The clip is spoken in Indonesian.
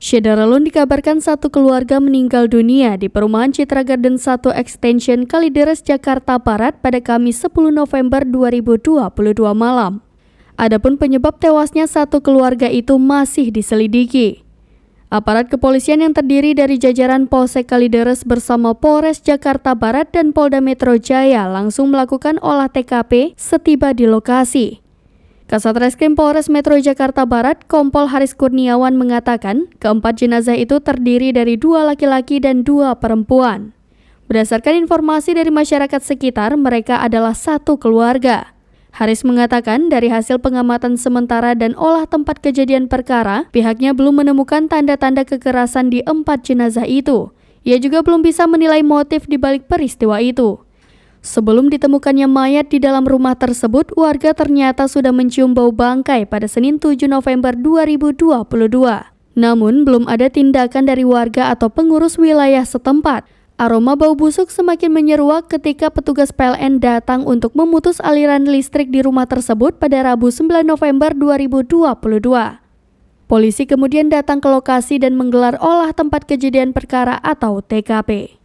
Syederalun dikabarkan satu keluarga meninggal dunia di perumahan Citra Garden 1 Extension Kalideres, Jakarta Barat pada Kamis 10 November 2022 malam. Adapun penyebab tewasnya satu keluarga itu masih diselidiki. Aparat kepolisian yang terdiri dari jajaran Polsek Kalideres bersama Polres Jakarta Barat dan Polda Metro Jaya langsung melakukan olah TKP setiba di lokasi. Kasat Reskrim Polres Metro Jakarta Barat, Kompol Haris Kurniawan mengatakan, keempat jenazah itu terdiri dari 2 laki-laki dan 2 perempuan. Berdasarkan informasi dari masyarakat sekitar, mereka adalah satu keluarga. Haris mengatakan, dari hasil pengamatan sementara dan olah tempat kejadian perkara, pihaknya belum menemukan tanda-tanda kekerasan di 4 jenazah itu. Ia juga belum bisa menilai motif di balik peristiwa itu. Sebelum ditemukannya mayat di dalam rumah tersebut, warga ternyata sudah mencium bau bangkai pada Senin 7 November 2022. Namun, belum ada tindakan dari warga atau pengurus wilayah setempat. Aroma bau busuk semakin menyeruak ketika petugas PLN datang untuk memutus aliran listrik di rumah tersebut pada Rabu 9 November 2022. Polisi kemudian datang ke lokasi dan menggelar olah tempat kejadian perkara atau TKP.